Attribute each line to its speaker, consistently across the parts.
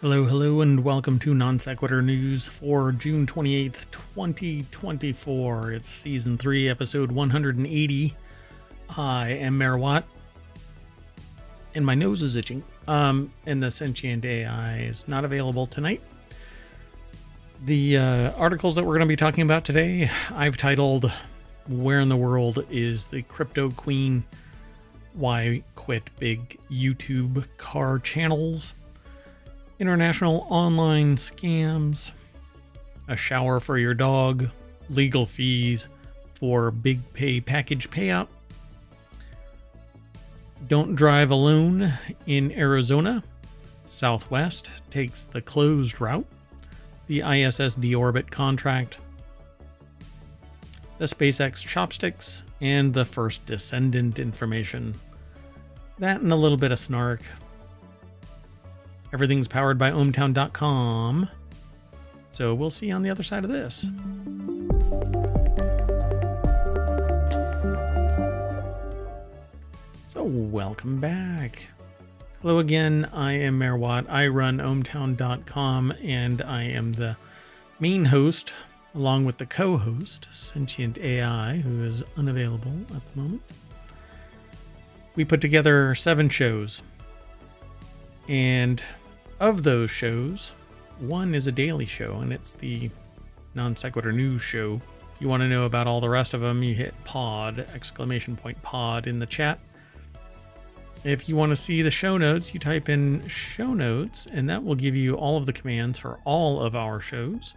Speaker 1: Hello, and welcome to Non Sequitur News for June 28th, 2024. It's Season 3, Episode 180. I am Mayor Watt, and my nose is itching. And the Sentient AI is not available tonight. The articles that we're going to be talking about today, I've titled, Where in the World is the Crypto Queen? Why Quit Big YouTube Car Channels? International online scams, a shower for your dog, legal fees for big pay package payout, don't drive alone in Arizona, Southwest takes the closed route, the ISS deorbit contract, the SpaceX chopsticks, and the first descendant information. That and a little bit of snark. Everything's powered by ohmtown.com. So we'll see you on the other side of this. So welcome back. Hello again. I am Mayor Watt. I run ohmtown.com and I am the main host along with the co-host, Sentient AI, who is unavailable at the moment. We put together 7 shows. And of those shows, one is a daily show, and it's the Non Sequitur News show. If you want to know about all the rest of them, you hit pod, !pod in the chat. If you want to see the show notes, you type in show notes, and that will give you all of the commands for all of our shows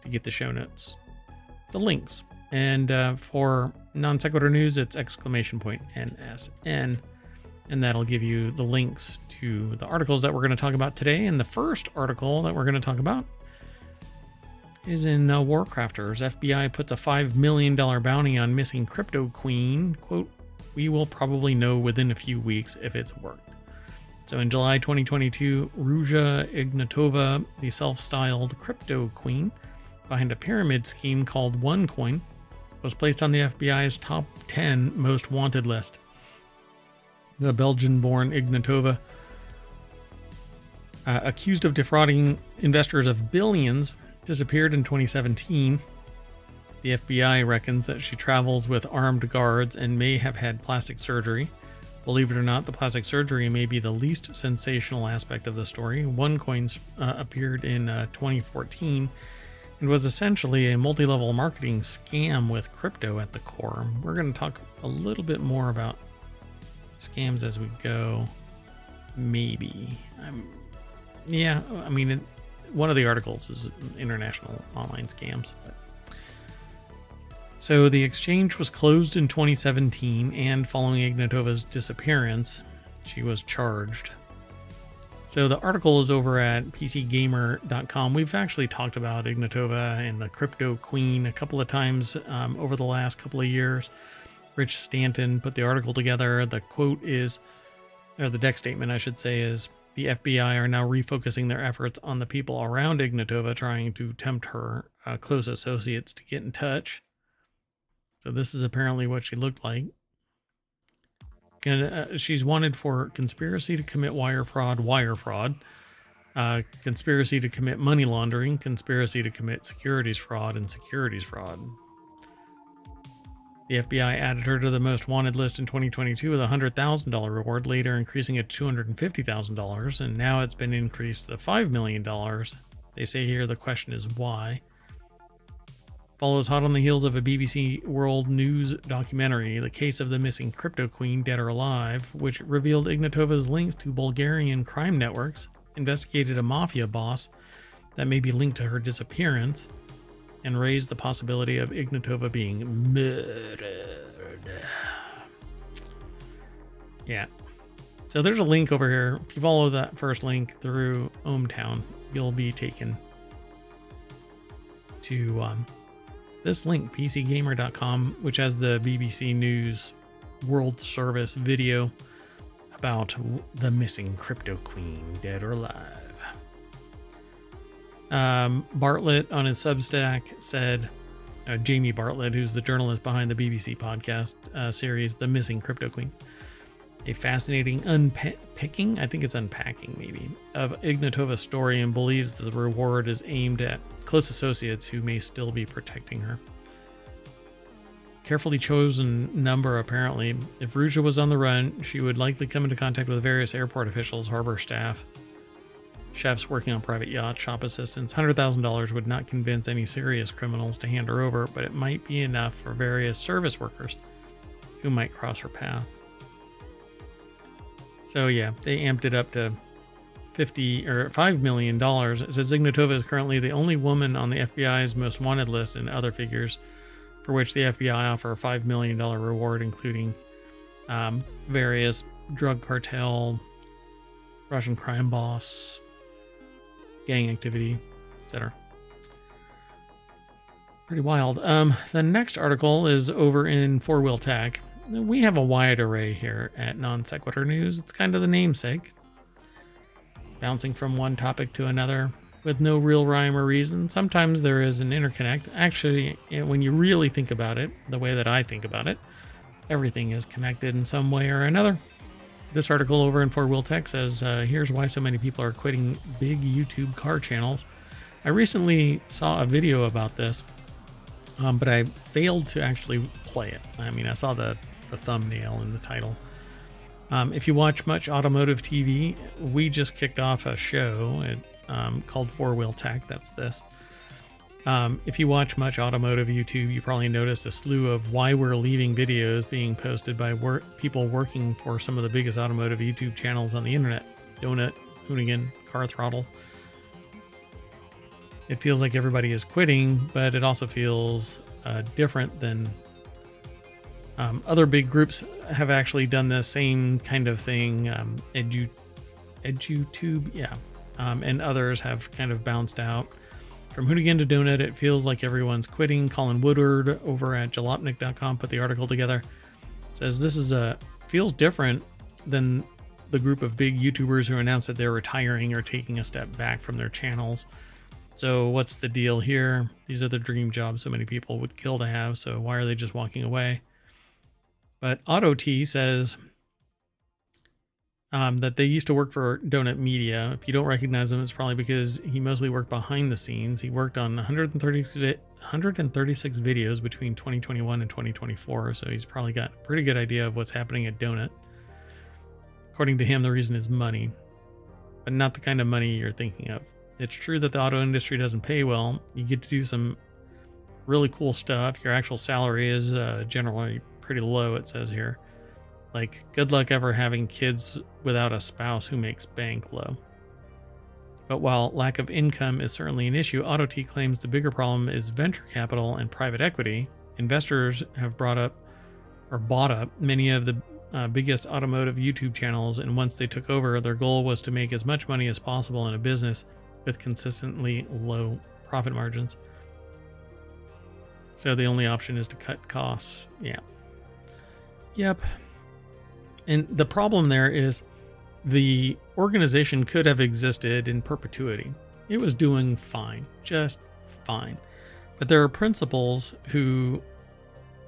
Speaker 1: to get the show notes, the links. And for Non Sequitur News, it's !NSN. And that'll give you the links to the articles that we're going to talk about today. And the first article that we're going to talk about is in Warcrafters. FBI puts a $5 million bounty on missing crypto queen. Quote, we will probably know within a few weeks if it's worked. So in July 2022, Ruja Ignatova, the self-styled crypto queen behind a pyramid scheme called OneCoin, was placed on the FBI's top 10 most wanted list. The Belgian-born Ignatova, accused of defrauding investors of billions, disappeared in 2017. The FBI reckons that she travels with armed guards and may have had plastic surgery. Believe it or not, the plastic surgery may be the least sensational aspect of the story. OneCoin appeared in 2014 and was essentially a multi-level marketing scam with crypto at the core. We're going to talk a little bit more about scams as we go, maybe. One of the articles is international online scams. So the exchange was closed in 2017, and following Ignatova's disappearance, she was charged. So the article is over at pcgamer.com. We've actually talked about Ignatova and the crypto queen a couple of times over the last couple of years. Rich Stanton put the article together. The quote is, or the deck statement, I should say, is the FBI are now refocusing their efforts on the people around Ignatova, trying to tempt her close associates to get in touch. So this is apparently what she looked like. And she's wanted for conspiracy to commit wire fraud, conspiracy to commit money laundering, conspiracy to commit securities fraud, and securities fraud. The FBI added her to the most wanted list in 2022 with a $100,000 reward, later increasing it to $250,000, and now it's been increased to $5 million. They say here the question is why. Follows hot on the heels of a BBC World News documentary, The Case of the Missing Crypto Queen, Dead or Alive, which revealed Ignatova's links to Bulgarian crime networks, investigated a mafia boss that may be linked to her disappearance, and raised the possibility of Ignatova being murdered. Yeah. So there's a link over here. If you follow that first link through ohmTown, you'll be taken to this link, pcgamer.com, which has the BBC News World Service video about the missing crypto queen, dead or alive. Bartlett on his Substack said, Jamie Bartlett, who's the journalist behind the BBC podcast series, The Missing Crypto Queen, a fascinating unpicking, I think it's unpacking maybe, of Ignatova's story, and believes the reward is aimed at close associates who may still be protecting her. Carefully chosen number, apparently. If Ruja was on the run, she would likely come into contact with various airport officials, harbor staff, chefs working on private yachts, shop assistants. $100,000 would not convince any serious criminals to hand her over, but it might be enough for various service workers who might cross her path. So yeah, they amped it up to $5 million. It says Ignatova is currently the only woman on the FBI's most wanted list, and other figures for which the FBI offer a $5 million reward, including various drug cartel, Russian crime boss, gang activity, etc. Pretty wild. The next article is over in Four Wheel Tech. We have a wide array here at Non Sequitur News. It's kind of the namesake, bouncing from one topic to another with no real rhyme or reason. Sometimes there is an interconnect. Actually, when you really think about it, the way that I think about it, everything is connected in some way or another. This article over in Four Wheel Tech says, here's why so many people are quitting big YouTube car channels. I recently saw a video about this, but I failed to actually play it. I mean, I saw the thumbnail and the title. If you watch much automotive TV, we just kicked off a show called Four Wheel Tech. That's this. If you watch much automotive YouTube, you probably noticed a slew of why we're leaving videos being posted by people working for some of the biggest automotive YouTube channels on the internet. Donut, Hoonigan, Car Throttle. It feels like everybody is quitting, but it also feels different than other big groups have actually done the same kind of thing. EduTube, yeah. And others have kind of bounced out. From Hoonigan to Donut, it feels like everyone's quitting. Colin Woodward over at Jalopnik.com put the article together. Says this is feels different than the group of big YouTubers who announced that they're retiring or taking a step back from their channels. So what's the deal here? These are the dream jobs so many people would kill to have, so why are they just walking away? But Otto T says that they used to work for Donut Media. If you don't recognize him, it's probably because he mostly worked behind the scenes. He worked on 136 videos between 2021 and 2024, so he's probably got a pretty good idea of what's happening at Donut. According to him, the reason is money, but not the kind of money you're thinking of. It's true that the auto industry doesn't pay well. You get to do some really cool stuff. Your actual salary is generally pretty low, it says here. Like, good luck ever having kids without a spouse who makes bank low. But while lack of income is certainly an issue, Otto T claims the bigger problem is venture capital and private equity. Investors have bought up many of the biggest automotive YouTube channels, and once they took over, their goal was to make as much money as possible in a business with consistently low profit margins. So the only option is to cut costs. Yeah. Yep. And the problem there is the organization could have existed in perpetuity. It was doing fine, just fine. But there are principals who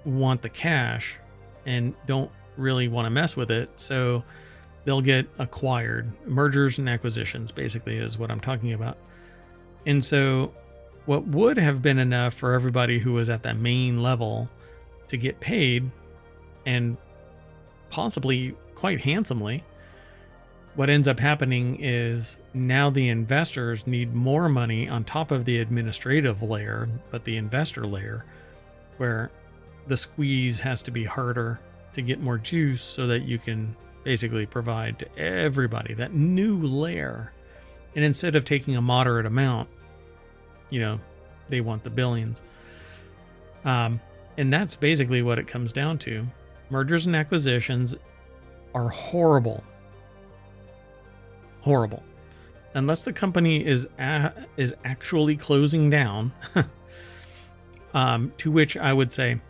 Speaker 1: want the cash and don't really want to mess with it, so they'll get acquired. Mergers and acquisitions basically is what I'm talking about. And so what would have been enough for everybody who was at that main level to get paid, and possibly quite handsomely, what ends up happening is now the investors need more money on top of the administrative layer, but the investor layer, where the squeeze has to be harder to get more juice so that you can basically provide to everybody that new layer. And instead of taking a moderate amount, you know, they want the billions. And that's basically what it comes down to. Mergers and acquisitions are horrible. Horrible. Unless the company is actually closing down, to which I would say,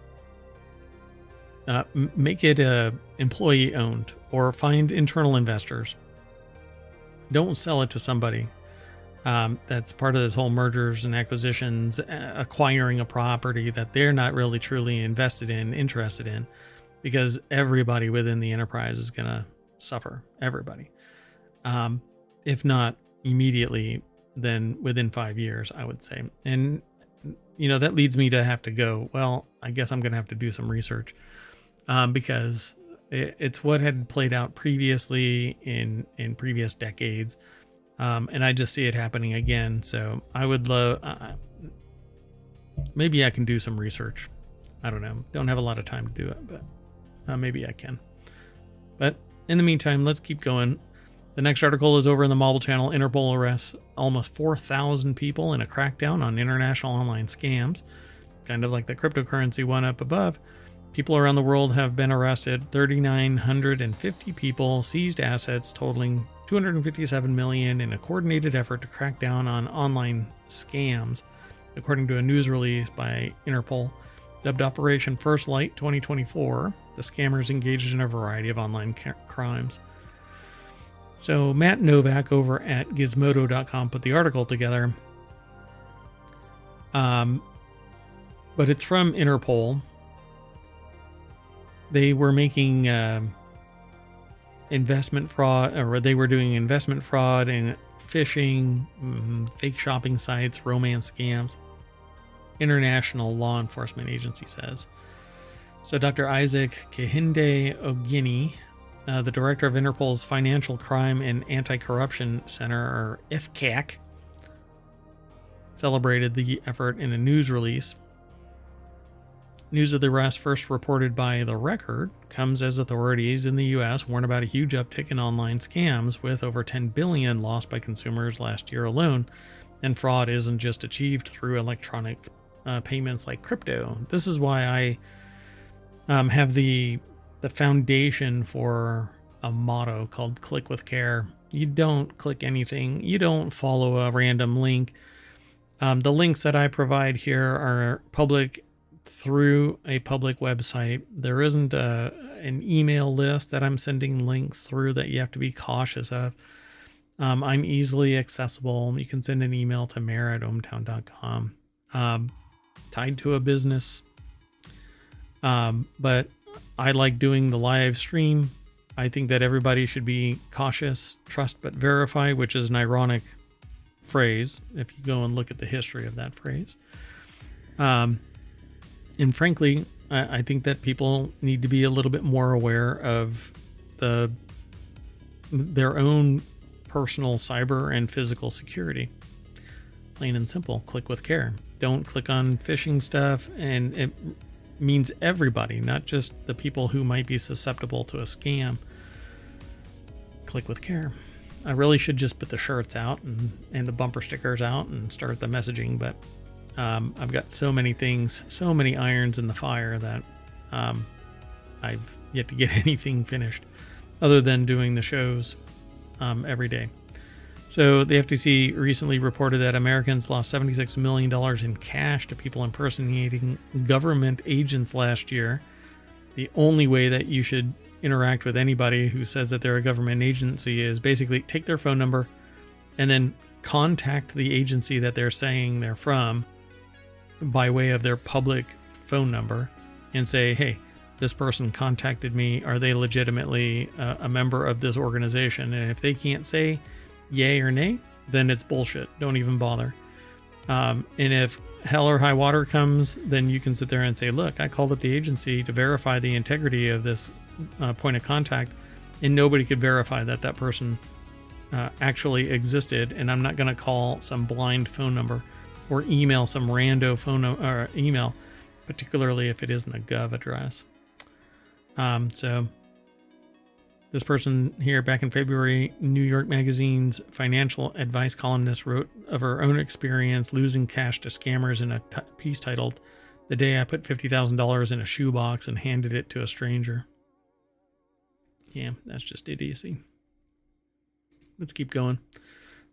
Speaker 1: make it employee owned or find internal investors. Don't sell it to somebody that's part of this whole mergers and acquisitions, acquiring a property that they're not really truly interested in, because everybody within the enterprise is going to suffer, everybody. If not immediately, then within 5 years, I would say. And, that leads me to have to go, well, I guess I'm going to have to do some research, because it's what had played out previously in previous decades. And I just see it happening again. So I would love, maybe I can do some research. I don't know. Don't have a lot of time to do it, but maybe I can. But in the meantime, let's keep going. The next article is over in the Mobile Channel. Interpol arrests almost 4,000 people in a crackdown on international online scams. Kind of like the cryptocurrency one up above. People around the world have been arrested. 3,950 people, seized assets totaling $257 million in a coordinated effort to crack down on online scams, according to a news release by Interpol. Dubbed Operation First Light 2024, the scammers engaged in a variety of online crimes. So Matt Novak over at Gizmodo.com put the article together. But it's from Interpol. They were making investment fraud, or they were doing investment fraud and phishing, fake shopping sites, romance scams. International Law Enforcement Agency says. So Dr. Isaac Kehinde Ogini, the director of Interpol's Financial Crime and Anti-Corruption Center, or IFCAC, celebrated the effort in a news release. News of the arrest, first reported by The Record, comes as authorities in the U.S. warn about a huge uptick in online scams, with over $10 billion lost by consumers last year alone. And fraud isn't just achieved through electronic payments like crypto. This is why I have the foundation for a motto called Click with Care. You don't click anything. You don't follow a random link. The links that I provide here are public through a public website. There isn't an email list that I'm sending links through that you have to be cautious of. I'm easily accessible. You can send an email to mayor@ohmtown.com, tied to a business. But I like doing the live stream. I think that everybody should be cautious, trust but verify, which is an ironic phrase if you go and look at the history of that phrase. And frankly, I think that people need to be a little bit more aware of their own personal cyber and physical security. Plain and simple. Click with care. Don't click on phishing stuff, and it means everybody, not just the people who might be susceptible to a scam. Click with care. I really should just put the shirts out and the bumper stickers out and start the messaging, but I've got so many things, so many irons in the fire that I've yet to get anything finished other than doing the shows every day. So the FTC recently reported that Americans lost $76 million in cash to people impersonating government agents last year. The only way that you should interact with anybody who says that they're a government agency is basically take their phone number and then contact the agency that they're saying they're from by way of their public phone number and say, hey, this person contacted me. Are they legitimately a member of this organization? And if they can't say yay or nay, then it's bullshit. Don't even bother. And if hell or high water comes, then you can sit there and say, look, I called up the agency to verify the integrity of this point of contact, and nobody could verify that that person actually existed, and I'm not going to call some blind phone number or email some rando phone or email, particularly if it isn't a gov address. So this person here back in February, New York Magazine's financial advice columnist wrote of her own experience losing cash to scammers in a piece titled, "The Day I Put $50,000 in a Shoebox and Handed It to a Stranger." Yeah, that's just idiocy. Let's keep going.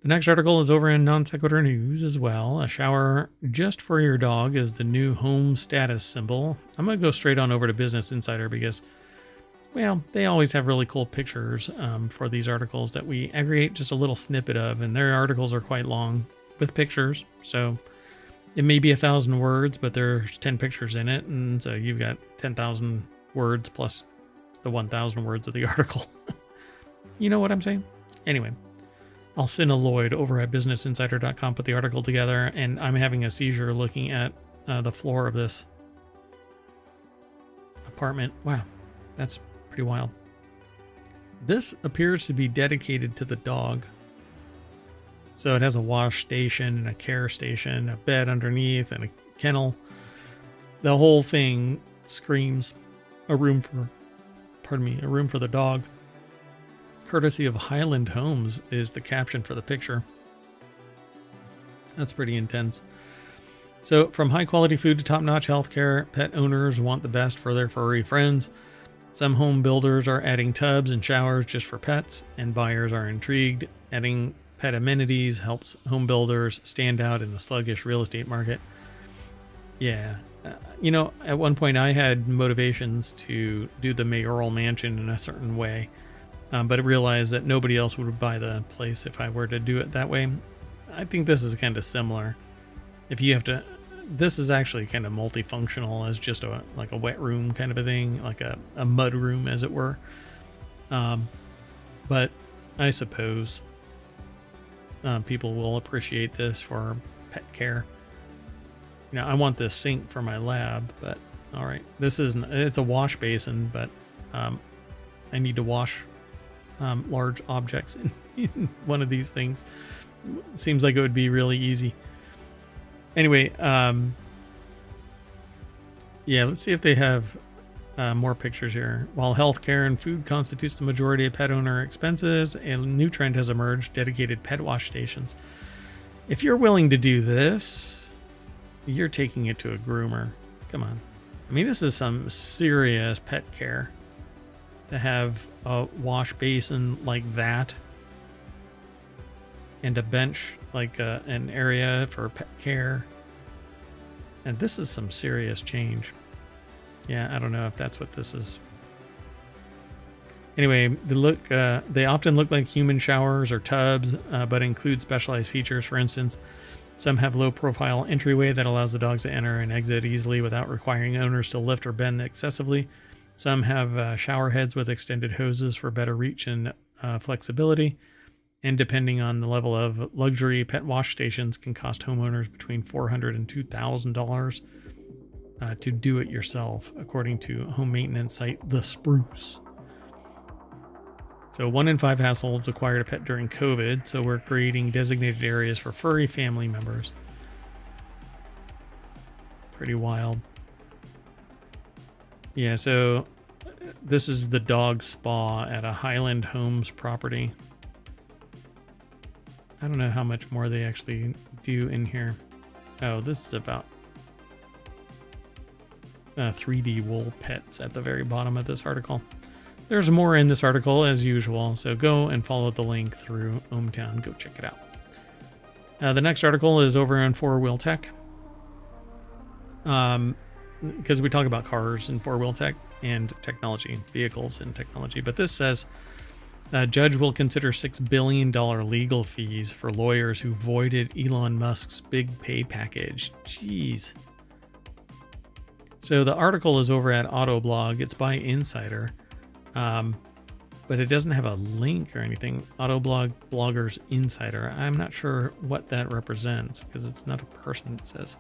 Speaker 1: The next article is over in Non Sequitur News as well. A shower just for your dog is the new home status symbol. I'm going to go straight on over to Business Insider because, well, they always have really cool pictures for these articles that we aggregate just a little snippet of, and their articles are quite long with pictures. So it may be 1,000 words, but there's 10 pictures in it, and so you've got 10,000 words plus the 1,000 words of the article. You know what I'm saying? Anyway, Alcina Lloyd over at BusinessInsider.com put the article together, and I'm having a seizure looking at the floor of this apartment. Wow, that's pretty wild. This appears to be dedicated to the dog. So it has a wash station and a care station, a bed underneath, and a kennel. The whole thing screams a room for, a room for the dog. Courtesy of Highland Homes is the caption for the picture. That's pretty intense. So from high quality food to top-notch healthcare, pet owners want the best for their furry friends. Some home builders are adding tubs and showers just for pets, and buyers are intrigued. Adding pet amenities helps home builders stand out in the sluggish real estate market. Yeah. You know, at one point I had motivations to do the mayoral mansion in a certain way, but I realized that nobody else would buy the place if I were to do it that way. I think this is kind of similar. If you have to, this is actually kind of multifunctional as just like a wet room kind of a thing, like a mud room as it were. But I suppose people will appreciate this for pet care. You know, I want this sink for my lab, but all right, it's a wash basin, but I need to wash large objects in one of these things. Seems like it would be really easy. Anyway, yeah, let's see if they have more pictures here. While healthcare and food constitutes the majority of pet owner expenses, a new trend has emerged: dedicated pet wash stations. If you're willing to do this, you're taking it to a groomer. Come on. I mean, this is some serious pet care to have a wash basin like that and a bench like an area for pet care. And this is some serious change. Yeah, I don't know if that's what this is. Anyway, they often look like human showers or tubs, but include specialized features. For instance, some have low profile entryway that allows the dogs to enter and exit easily without requiring owners to lift or bend excessively. Some have shower heads with extended hoses for better reach and flexibility. And depending on the level of luxury, pet wash stations can cost homeowners between $400 and $2,000 to do it yourself, according to home maintenance site The Spruce. So 1 in 5 households acquired a pet during COVID, so we're creating designated areas for furry family members. Pretty wild. Yeah, so this is the dog spa at a Highland Homes property. I don't know how much more they actually do in here. Oh, this is about 3D wool pets at the very bottom of this article. There's more in this article as usual, so go and follow the link through ohmTown. Go check it out. The next article is over on 4Wheel Tech. Because we talk about cars and 4-wheel tech and technology, vehicles and technology. But this says, judge will consider $6 billion legal fees for lawyers who voided Elon Musk's big pay package. Jeez. So the article is over at Autoblog. It's by Insider. But it doesn't have a link or anything. Autoblog Bloggers Insider. I'm not sure what that represents because it's not a person, it says.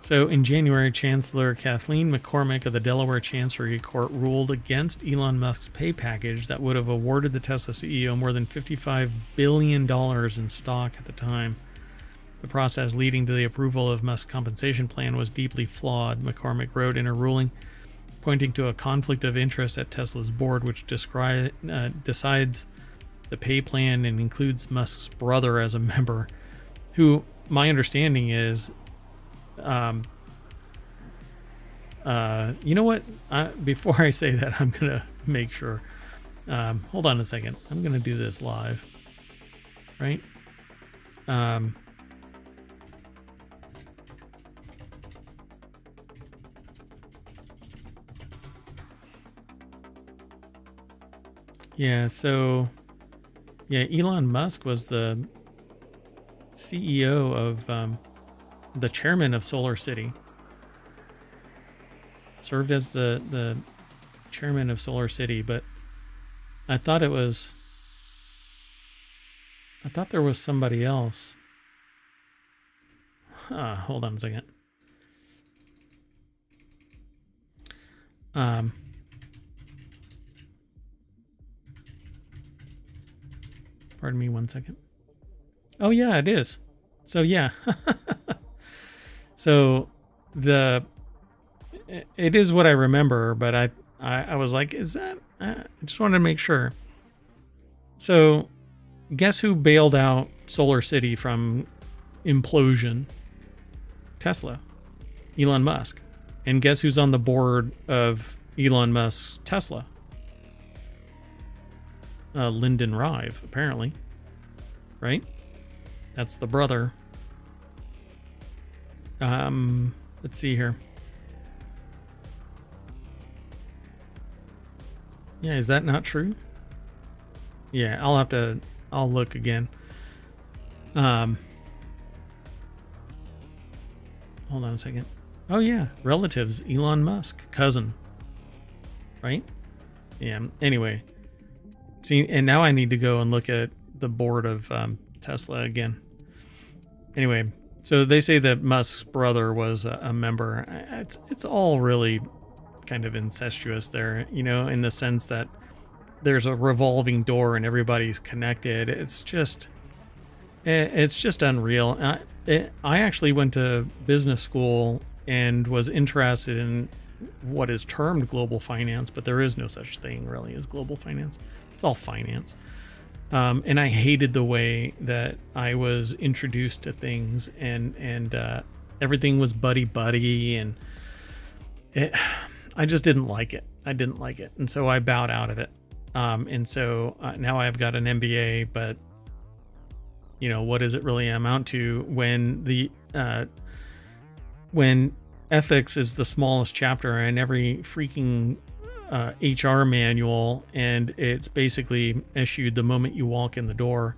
Speaker 1: So in January, Chancellor Kathleen McCormick of the Delaware Chancery Court ruled against Elon Musk's pay package that would have awarded the Tesla CEO more than $55 billion in stock at the time. The process leading to the approval of Musk's compensation plan was deeply flawed, McCormick wrote in a ruling, pointing to a conflict of interest at Tesla's board, which decides the pay plan and includes Musk's brother as a member, who my understanding is, you know what? Before I say that, I'm going to make sure. Hold on a second. I'm going to do this live, right? Yeah, so yeah, Elon Musk was the CEO of the chairman of Solar City. Served as the chairman of Solar City, but I thought there was somebody else. Hold on a second. Pardon me 1 second. Oh yeah, it is. So yeah. So it is what I remember, but I was like, is that, I just wanted to make sure. So guess who bailed out Solar City from implosion? Tesla, Elon Musk. And guess who's on the board of Elon Musk's Tesla? Lyndon Rive, apparently. Right? That's the brother. Let's see here. Yeah, is that not true? Yeah, I'll look again. Hold on a second. Oh yeah, relatives, Elon Musk, cousin. Right? Yeah, anyway. See, and now I need to go and look at the board of Tesla again. Anyway, so they say that Musk's brother was a member. It's all really kind of incestuous there, you know, in the sense that there's a revolving door and everybody's connected. It's just unreal. I actually went to business school and was interested in what is termed global finance, but there is no such thing really as global finance. It's all finance. And I hated the way that I was introduced to things, and everything was buddy, and I just didn't like it. I didn't like it, and so I bowed out of it. And so now I've got an MBA, but you know, what does it really amount to when when ethics is the smallest chapter in every freaking HR manual, and it's basically issued the moment you walk in the door?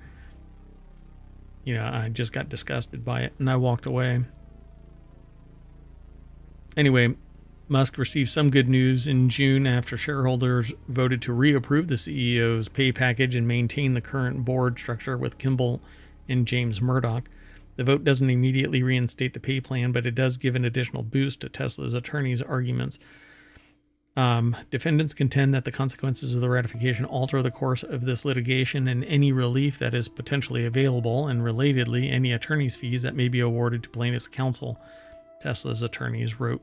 Speaker 1: You know, I just got disgusted by it and I walked away. Anyway, Musk received some good news in June after shareholders voted to reapprove the CEO's pay package and maintain the current board structure with Kimball and James Murdoch. The vote doesn't immediately reinstate the pay plan, but it does give an additional boost to Tesla's attorneys' arguments. Defendants contend that the consequences of the ratification alter the course of this litigation and any relief that is potentially available, and relatedly, any attorney's fees that may be awarded to plaintiffs' counsel, Tesla's attorneys wrote.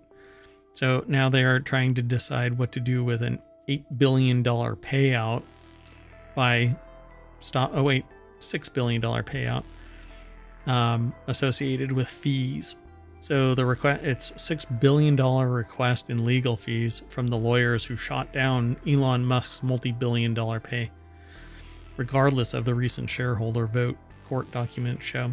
Speaker 1: So now they are trying to decide what to do with an $8 billion payout by $6 billion payout associated with fees. So the request, it's $6 billion request in legal fees from the lawyers who shot down Elon Musk's multi-billion-dollar pay, regardless of the recent shareholder vote, court documents show.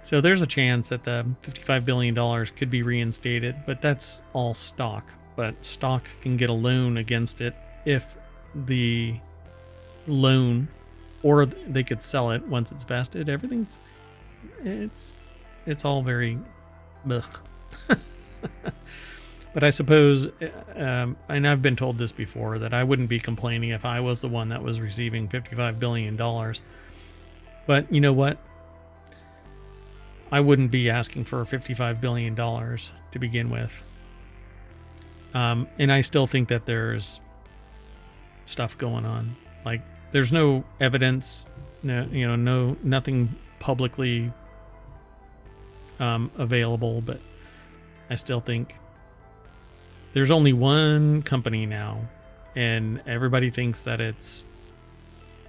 Speaker 1: So there's a chance that the $55 billion could be reinstated, but that's all stock. But stock can get a loan against it if the loan, or they could sell it once it's vested. Everything's, it's all very ugh. But I suppose, and I've been told this before, that I wouldn't be complaining if I was the one that was receiving $55 billion. But you know what? I wouldn't be asking for $55 billion to begin with. And I still think that there's stuff going on. Like, there's no evidence, nothing publicly available, but I still think there's only one company now, and everybody thinks that it's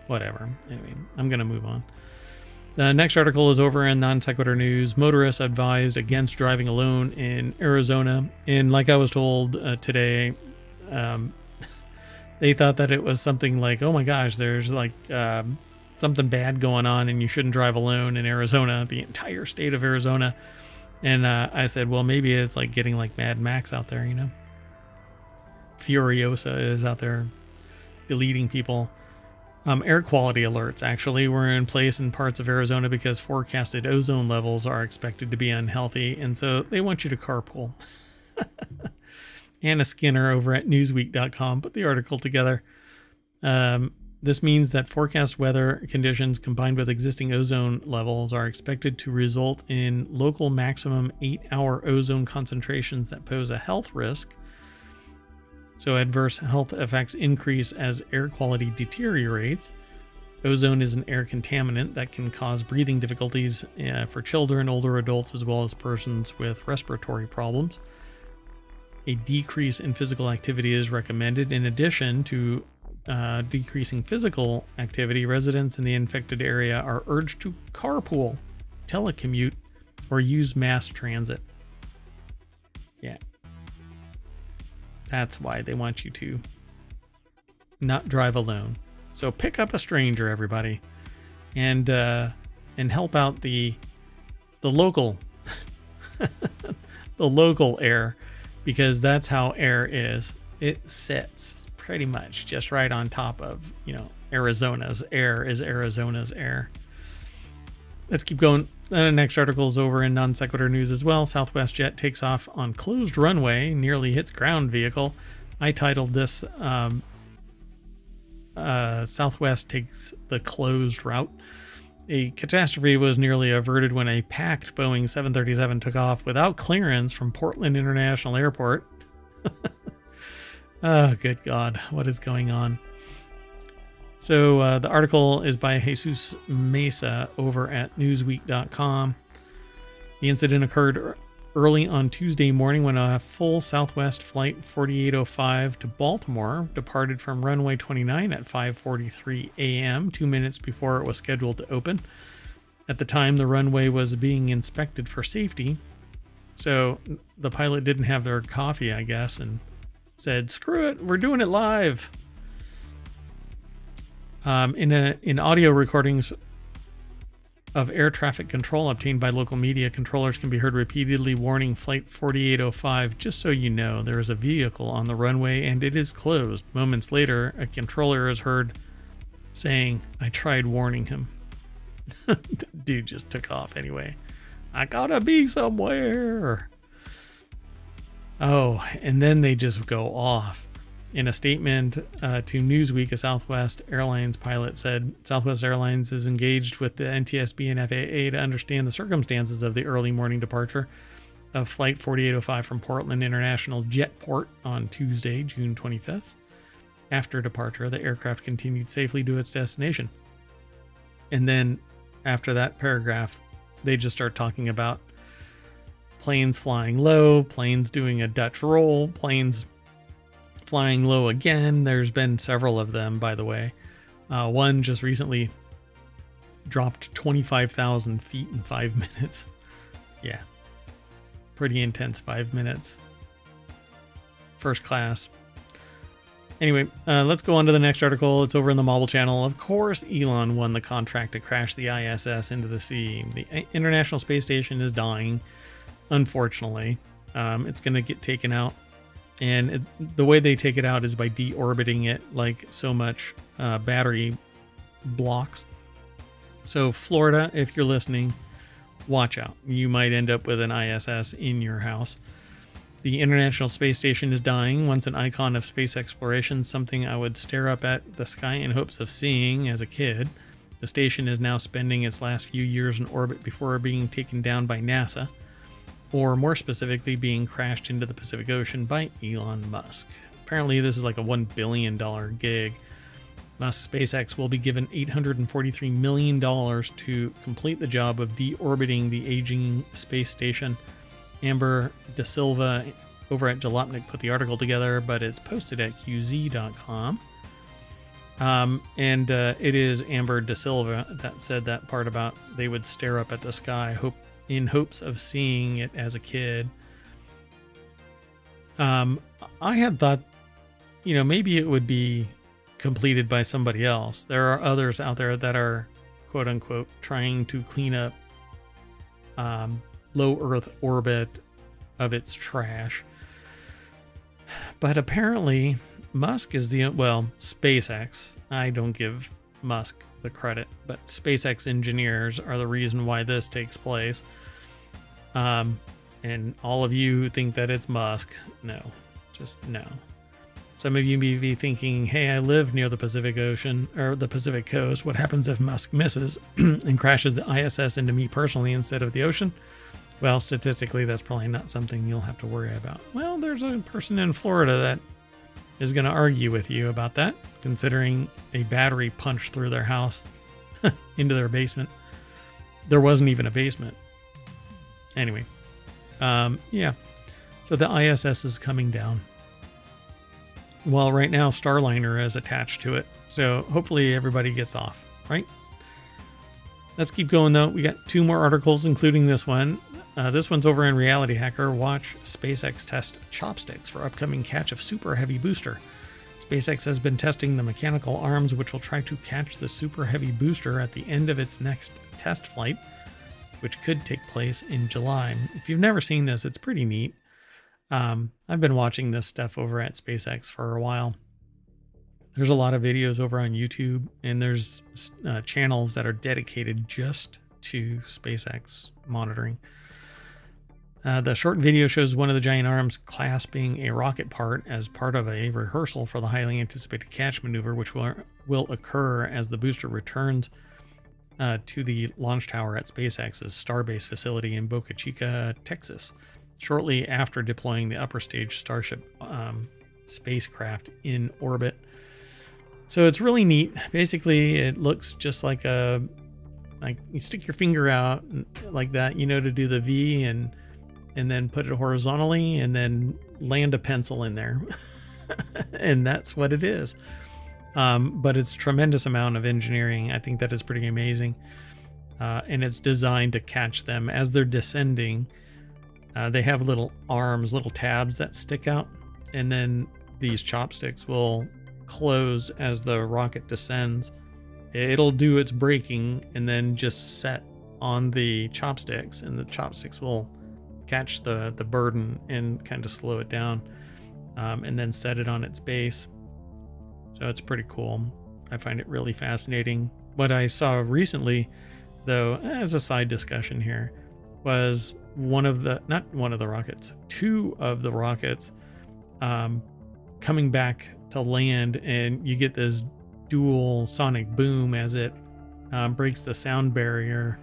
Speaker 1: whatever. Anyway, I'm going to move on. The next article is over in Non Sequitur News. Motorists advised against driving alone in Arizona. And like I was told today, they thought that it was something like, oh my gosh, there's like something bad going on and you shouldn't drive alone in Arizona, the entire state of Arizona. And I said, well, maybe it's like getting like Mad Max out there, you know. Furiosa is out there deleting people. Air quality alerts actually were in place in parts of Arizona because forecasted ozone levels are expected to be unhealthy, and so they want you to carpool. Anna Skinner over at Newsweek.com put the article together. This means that forecast weather conditions combined with existing ozone levels are expected to result in local maximum 8-hour ozone concentrations that pose a health risk. So adverse health effects increase as air quality deteriorates. Ozone is an air contaminant that can cause breathing difficulties for children, older adults, as well as persons with respiratory problems. A decrease in physical activity is recommended. In addition to decreasing physical activity, residents in the infected area are urged to carpool, telecommute, or use mass transit. Yeah. That's why they want you to not drive alone. So pick up a stranger, everybody, and help out the local the local air, because that's how air is. It sits pretty much just right on top of, Arizona's air is Arizona's air. Let's keep going. The next article is over in non sequitur news as well. Southwest jet takes off on closed runway, nearly hits ground vehicle. I titled this Southwest takes the closed route. A catastrophe was nearly averted when a packed Boeing 737 took off without clearance from Portland International Airport. Oh, good God. What is going on? So the article is by Jesus Mesa over at Newsweek.com. The incident occurred early on Tuesday morning when a full Southwest flight 4805 to Baltimore departed from runway 29 at 5:43 a.m., 2 minutes before it was scheduled to open. At the time, the runway was being inspected for safety. So the pilot didn't have their coffee, I guess, and said, "Screw it, we're doing it live." In audio recordings of air traffic control obtained by local media, controllers can be heard repeatedly warning Flight 4805, "Just so you know, there is a vehicle on the runway and it is closed." Moments later, a controller is heard saying, "I tried warning him." Dude just took off anyway. I gotta be somewhere. Oh, and then they just go off. In a statement to Newsweek, a Southwest Airlines pilot said, "Southwest Airlines is engaged with the NTSB and FAA to understand the circumstances of the early morning departure of Flight 4805 from Portland International Jetport on Tuesday, June 25th. After departure, the aircraft continued safely to its destination." And then after that paragraph, they just start talking about planes flying low, planes doing a Dutch roll, planes flying low again. There's been several of them, by the way. One just recently dropped 25,000 feet in 5 minutes. Yeah, pretty intense 5 minutes. First class. Anyway, let's go on to the next article. It's over in the Mobile Channel. Of course, Elon won the contract to crash the ISS into the sea. The International Space Station is dying, unfortunately. It's going to get taken out. And the way they take it out is by deorbiting it like so much battery blocks. So Florida, if you're listening, watch out. You might end up with an ISS in your house. The International Space Station is dying. Once an icon of space exploration, something I would stare up at the sky in hopes of seeing as a kid. The station is now spending its last few years in orbit before being taken down by NASA. Or more specifically, being crashed into the Pacific Ocean by Elon Musk. Apparently, this is like a $1 billion gig. Musk SpaceX will be given $843 million to complete the job of deorbiting the aging space station. Amber De Silva over at Jalopnik put the article together, but it's posted at QZ.com. It is Amber De Silva that said that part about they would stare up at the sky, in hopes of seeing it as a kid. I had thought, maybe it would be completed by somebody else. There are others out there that are, quote unquote, trying to clean up low Earth orbit of its trash. But apparently Musk is SpaceX. I don't give Musk the credit, but SpaceX engineers are the reason why this takes place. And all of you who think that it's Musk, no, just no. Some of you may be thinking, hey, I live near the Pacific Ocean or the Pacific Coast. What happens if Musk misses and crashes the ISS into me personally instead of the ocean? Well, statistically, that's probably not something you'll have to worry about. Well, there's a person in Florida that is going to argue with you about that, considering a battery punched through their house into their basement. There wasn't even a basement. Anyway, yeah. So the ISS is coming down. Well, right now, Starliner is attached to it. So hopefully everybody gets off, right? Let's keep going, though. We got 2 more articles, including this one. This one's over in Reality Hacker. Watch SpaceX test chopsticks for upcoming catch of Super Heavy booster. SpaceX has been testing the mechanical arms which will try to catch the Super Heavy booster at the end of its next test flight, which could take place in July. If you've never seen this, it's pretty neat. I've been watching this stuff over at SpaceX for a while. There's a lot of videos over on YouTube, and there's channels that are dedicated just to SpaceX monitoring. The short video shows one of the giant arms clasping a rocket part as part of a rehearsal for the highly anticipated catch maneuver, which will occur as the booster returns to the launch tower at SpaceX's Starbase facility in Boca Chica, Texas, shortly after deploying the upper stage Starship spacecraft in orbit. So it's really neat. Basically, it looks just like you stick your finger out like that, to do the V and then put it horizontally and then land a pencil in there. And that's what it is. But it's a tremendous amount of engineering. I think that is pretty amazing. And it's designed to catch them as they're descending. They have little arms, little tabs that stick out. And then these chopsticks will close as the rocket descends. It'll do its braking and then just set on the chopsticks, and the chopsticks will catch the burden and kind of slow it down, and then set it on its base. So it's pretty cool. I find it really fascinating. What I saw recently, though, as a side discussion here, was two of the rockets coming back to land, and you get this dual sonic boom as it breaks the sound barrier,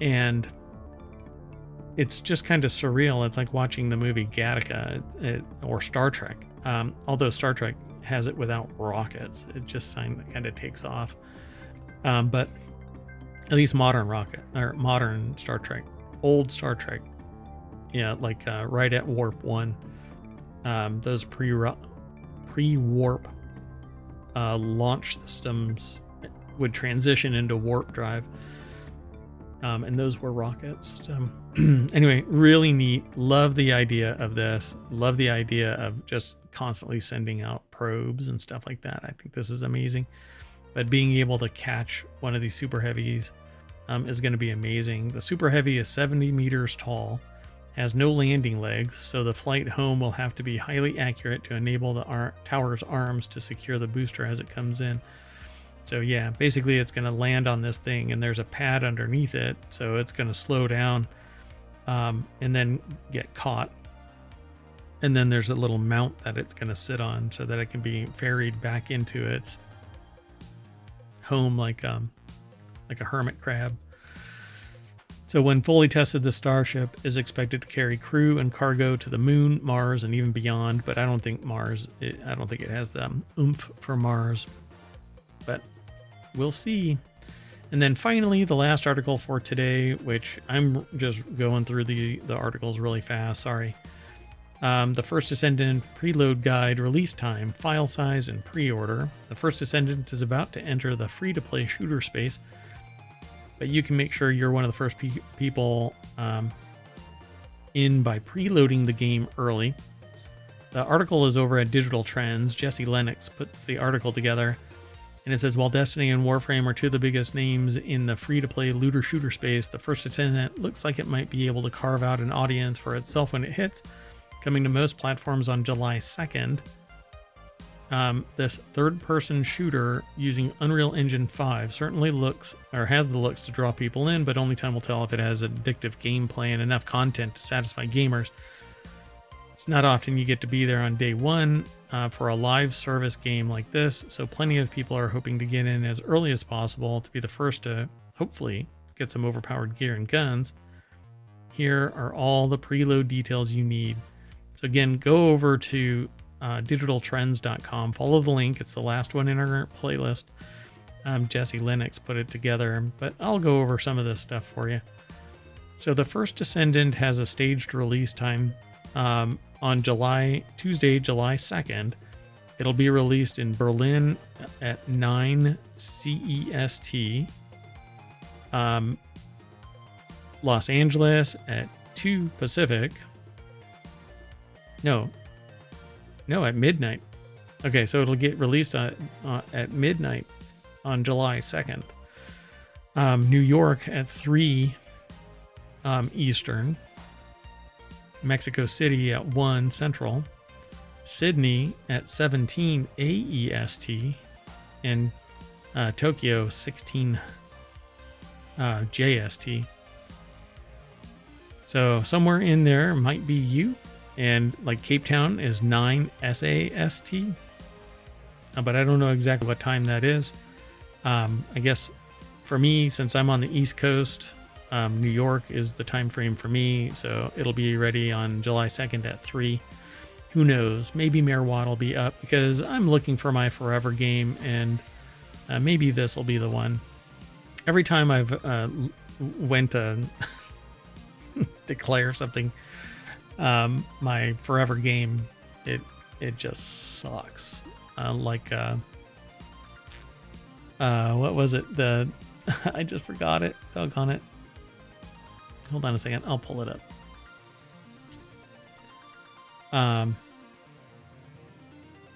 Speaker 1: and it's just kind of surreal. It's like watching the movie Gattaca or Star Trek, although Star Trek has it without rockets. It just kind of takes off, but at least modern Star Trek, old Star Trek, like right at warp 1, those pre-warp launch systems would transition into warp drive, and those were rockets. So anyway, really neat. Love the idea of this. Love the idea of just constantly sending out probes and stuff like that. I think this is amazing. But being able to catch one of these Super Heavies is going to be amazing. The Super Heavy is 70 meters tall, has no landing legs, so the flight home will have to be highly accurate to enable the tower's arms to secure the booster as it comes in. So yeah, basically it's going to land on this thing, and there's a pad underneath it, so it's going to slow down and then get caught. And then there's a little mount that it's going to sit on so that it can be ferried back into its home like a hermit crab. So when fully tested, the Starship is expected to carry crew and cargo to the Moon, Mars, and even beyond. But I don't think it has the oomph for Mars. But we'll see. And then finally, the last article for today, which I'm just going through the articles really fast. Sorry. The First Descendant preload guide, release time, file size, and pre-order. The First Descendant is about to enter the free-to-play shooter space, but you can make sure you're one of the first people in by preloading the game early. The article is over at Digital Trends. Jesse Lennox puts the article together, and it says, while Destiny and Warframe are two of the biggest names in the free-to-play looter shooter space, the First Descendant looks like it might be able to carve out an audience for itself when it hits, coming to most platforms on July 2nd. This third-person shooter using Unreal Engine 5 certainly has the looks to draw people in, but only time will tell if it has addictive gameplay and enough content to satisfy gamers. It's not often you get to be there on day one for a live service game like this, so plenty of people are hoping to get in as early as possible to be the first to hopefully get some overpowered gear and guns. Here are all the preload details you need. So again, go over to digitaltrends.com, follow the link. It's the last one in our playlist. Jesse Lennox put it together, but I'll go over some of this stuff for you. So the First Descendant has a staged release time on Tuesday, July 2nd. It'll be released in Berlin at 9 CEST, Los Angeles at 2 Pacific. No, at midnight. Okay, so it'll get released at midnight on July 2nd. New York at 3 Eastern. Mexico City at 1 Central. Sydney at 17 AEST. And Tokyo 16 JST. So somewhere in there might be you. And like Cape Town is 9 SAST. But I don't know exactly what time that is. I guess for me, since I'm on the East Coast, New York is the time frame for me. So it'll be ready on July 2nd at 3. Who knows? Maybe Mayor Watt will be up because I'm looking for my forever game. And maybe this will be the one. Every time I've went to declare something, my forever game, it just sucks. What was it? I just forgot it. Doggone it. Hold on a second. I'll pull it up.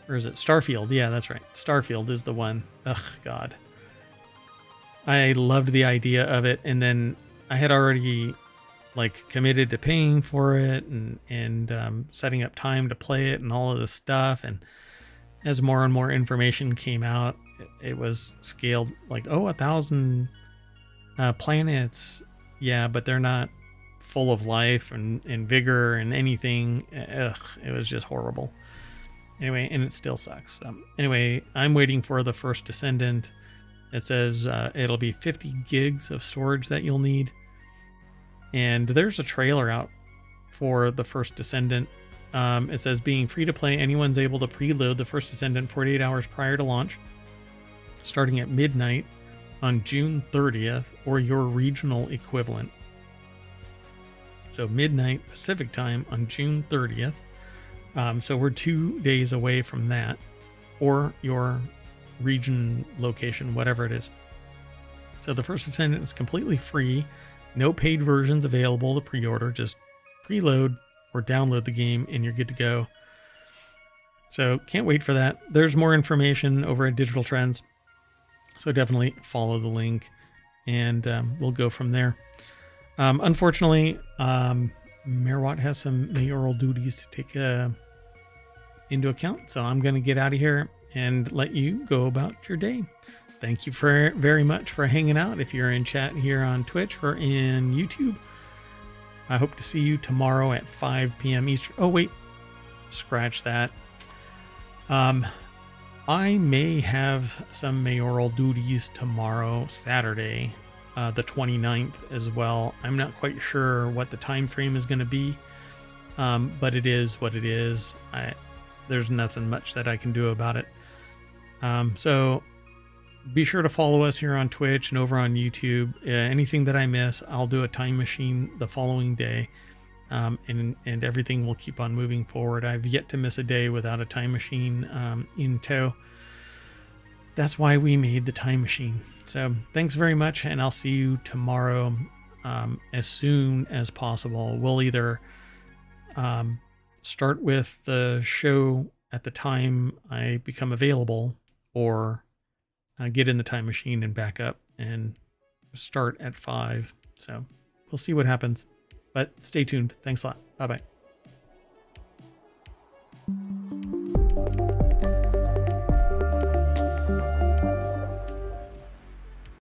Speaker 1: Where is it? Starfield. Yeah, that's right. Starfield is the one. Ugh, God. I loved the idea of it, and then I had already like committed to paying for it and setting up time to play it and all of this stuff. And as more and more information came out, it was scaled like, 1,000 planets. Yeah, but they're not full of life and vigor and anything. Ugh, it was just horrible. Anyway, and it still sucks. Anyway, I'm waiting for the First Descendant. It says it'll be 50 gigs of storage that you'll need. And there's a trailer out for the First Descendant. It says, being free to play, anyone's able to preload the First Descendant 48 hours prior to launch, starting at midnight on June 30th, or your regional equivalent. So midnight Pacific time on June 30th. So we're 2 days away from that, or your region location, whatever it is. So the First Descendant is completely free. No paid versions available to pre-order. Just preload or download the game and you're good to go. So can't wait for that. There's more information over at Digital Trends. So definitely follow the link and we'll go from there. Unfortunately, Mayor Watt has some mayoral duties to take into account. So I'm going to get out of here and let you go about your day. Thank you very much for hanging out. If you're in chat here on Twitch or in YouTube, I hope to see you tomorrow at 5 p.m. Eastern. Oh, wait, scratch that. I may have some mayoral duties tomorrow, Saturday, the 29th as well. I'm not quite sure what the time frame is going to be, but it is what it is. There's nothing much that I can do about it. So be sure to follow us here on Twitch and over on YouTube. Anything that I miss, I'll do a time machine the following day, and everything will keep on moving forward. I've yet to miss a day without a time machine in tow. That's why we made the time machine. So thanks very much, and I'll see you tomorrow as soon as possible. We'll either start with the show at the time I become available, or get in the time machine and back up and start at 5. So we'll see what happens, but stay tuned. Thanks a lot. Bye-bye.